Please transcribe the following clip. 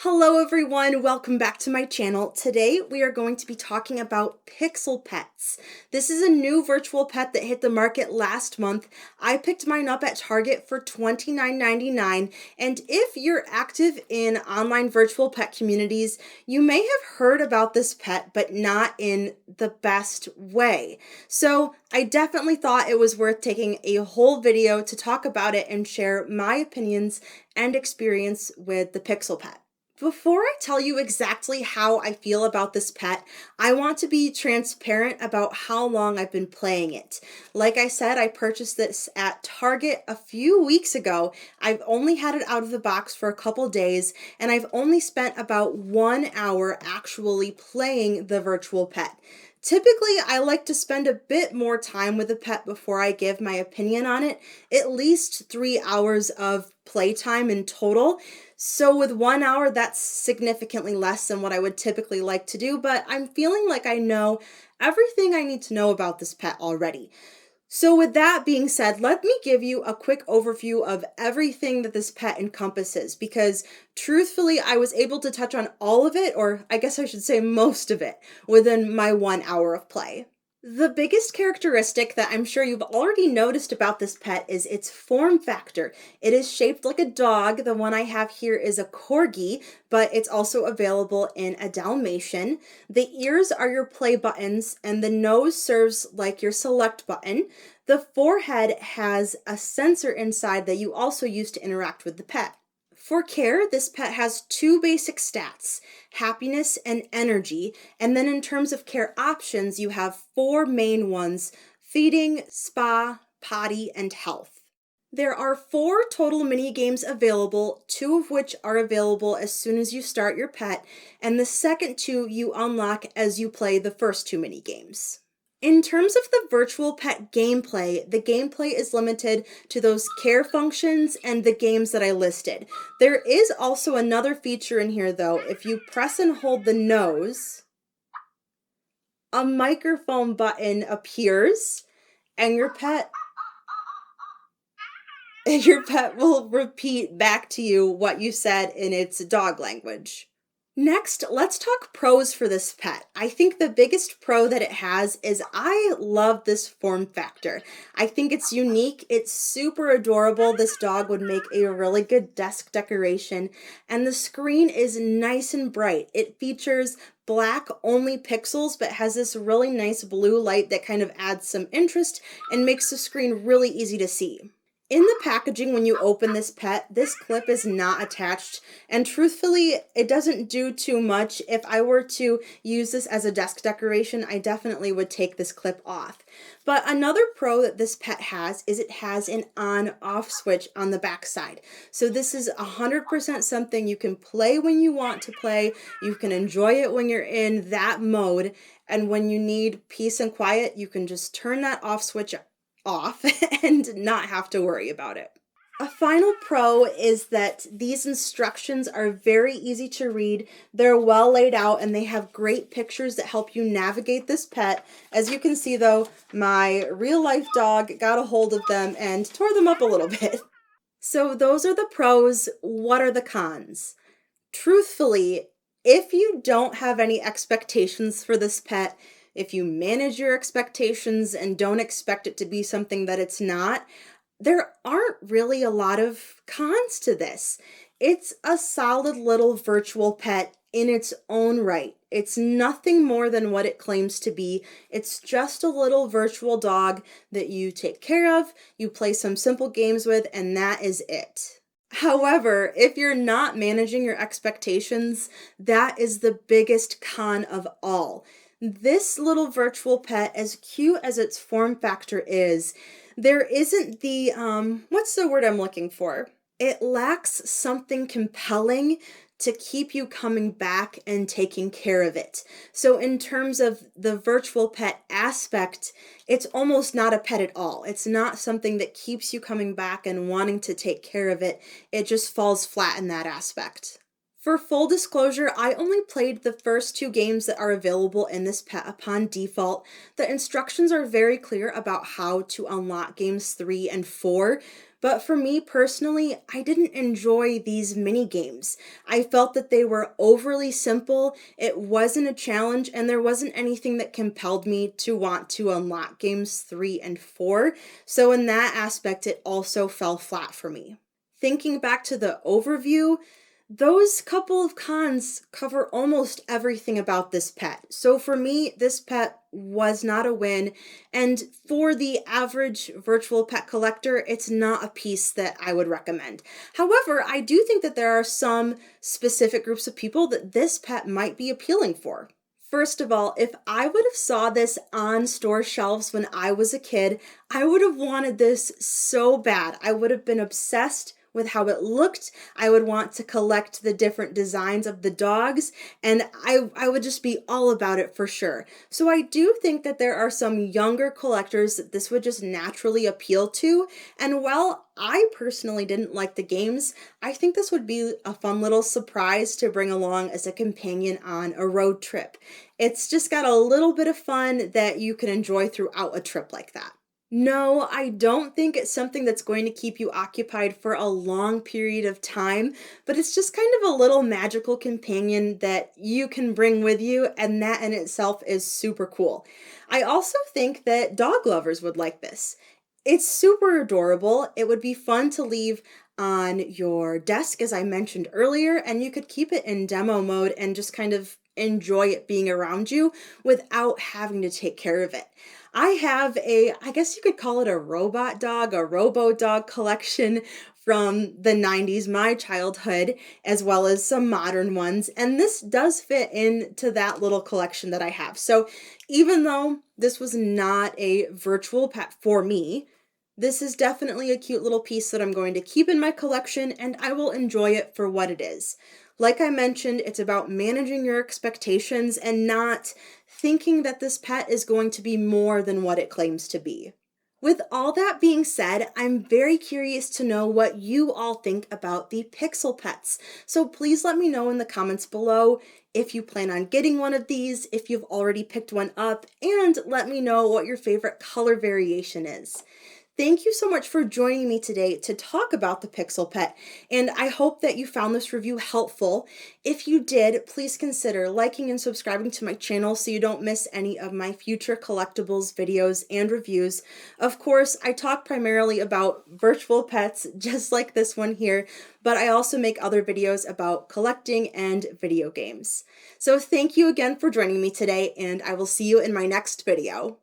Hello everyone, welcome back to my channel. Today we are going to be talking about Petz. This is a new virtual pet that hit the market last month. I picked mine up at Target for $29.99, and if you're active in online virtual pet communities, you may have heard about this pet, but not in the best way. So I definitely thought it was worth taking a whole video to talk about it and share my opinions and experience with the Pixel Pet. Before I tell you exactly how I feel about this pet, I want to be transparent about how long I've been playing it. Like I said, I purchased this at Target a few weeks ago. I've only had it out of the box for a couple days, and I've only spent about 1 hour actually playing the virtual pet. Typically, I like to spend a bit more time with the pet before I give my opinion on it, at least 3 hours of playtime in total. So with 1 hour, that's significantly less than what I would typically like to do, but I'm feeling like I know everything I need to know about this pet already. So with that being said, let me give you a quick overview of everything that this pet encompasses, because truthfully, I was able to touch on all of it, or I guess I should say most of it, within my 1 hour of play. The biggest characteristic that I'm sure you've already noticed about this pet is its form factor. It is shaped like a dog. The one I have here is a corgi, but it's also available in a Dalmatian. The ears are your play buttons, and the nose serves like your select button. The forehead has a sensor inside that you also use to interact with the pet. For care, this pet has 2 basic stats, happiness and energy, and then in terms of care options, you have 4 main ones: feeding, spa, potty, and health. There are 4 total mini games available, 2 of which are available as soon as you start your pet, and the second 2 you unlock as you play the first 2 mini games. In terms of the virtual pet gameplay, the gameplay is limited to those care functions and the games that I listed. There is also another feature in here though. If you press and hold the nose, a microphone button appears and your pet will repeat back to you what you said in its dog language. Next, let's talk pros for this pet. I think the biggest pro that it has is I love this form factor. I think it's unique. It's super adorable. This dog would make a really good desk decoration, and the screen is nice and bright. It features black only pixels, but has this really nice blue light that kind of adds some interest and makes the screen really easy to see. In the packaging, when you open this pet, this clip is not attached, and truthfully, it doesn't do too much. If I were to use this as a desk decoration, I definitely would take this clip off. But another pro that this pet has is it has an on-off switch on the back side. So this is 100% something you can play when you want to play. You can enjoy it when you're in that mode, and when you need peace and quiet, you can just turn that off switch off and not have to worry about it. A final pro is that these instructions are very easy to read. They're well laid out and they have great pictures that help you navigate this pet. As you can see though, my real life dog got a hold of them and tore them up a little bit. So those are the pros. What are the cons? Truthfully, if you don't have any expectations for this pet, if you manage your expectations and don't expect it to be something that it's not, there aren't really a lot of cons to this. It's a solid little virtual pet in its own right. It's nothing more than what it claims to be. It's just a little virtual dog that you take care of, you play some simple games with, and that is it. However, if you're not managing your expectations, that is the biggest con of all. This little virtual pet, as cute as its form factor is, there isn't the, what's the word I'm looking for? It lacks something compelling to keep you coming back and taking care of it. So in terms of the virtual pet aspect, it's almost not a pet at all. It's not something that keeps you coming back and wanting to take care of it. It just falls flat in that aspect. For full disclosure, I only played the first 2 games that are available in this pet upon default. The instructions are very clear about how to unlock games 3 and 4, But for me personally, I didn't enjoy these mini games. I felt that they were overly simple, it wasn't a challenge, and there wasn't anything that compelled me to want to unlock games 3 and 4. So in that aspect, it also fell flat for me. Thinking back to the overview, those couple of cons cover almost everything about this pet. So for me, this pet was not a win. And for the average virtual pet collector, it's not a piece that I would recommend. However, I do think that there are some specific groups of people that this pet might be appealing for. First of all, if I would have saw this on store shelves when I was a kid, I would have wanted this so bad. I would have been obsessed with how it looked. I would want to collect the different designs of the dogs, and I would just be all about it for sure. So I do think that there are some younger collectors that this would just naturally appeal to, and while I personally didn't like the games, I think this would be a fun little surprise to bring along as a companion on a road trip. It's just got a little bit of fun that you can enjoy throughout a trip like that. No, I don't think it's something that's going to keep you occupied for a long period of time, but it's just kind of a little magical companion that you can bring with you, and that in itself is super cool. I also think that dog lovers would like this. It's super adorable. It would be fun to leave on your desk, as I mentioned earlier, and you could keep it in demo mode and just kind of enjoy it being around you without having to take care of it. I have I guess you could call it a robot dog, a robo dog collection from the 90s, my childhood, as well as some modern ones. And this does fit into that little collection that I have. So even though this was not a virtual pet for me, this is definitely a cute little piece that I'm going to keep in my collection, and I will enjoy it for what it is. Like I mentioned, it's about managing your expectations and not thinking that this pet is going to be more than what it claims to be. With all that being said, I'm very curious to know what you all think about the Pixel Pets. So please let me know in the comments below if you plan on getting one of these, if you've already picked one up, and let me know what your favorite color variation is. Thank you so much for joining me today to talk about the Pixel Pet, and I hope that you found this review helpful. If you did, please consider liking and subscribing to my channel so you don't miss any of my future collectibles videos and reviews. Of course, I talk primarily about virtual pets, just like this one here, but I also make other videos about collecting and video games. So thank you again for joining me today, and I will see you in my next video.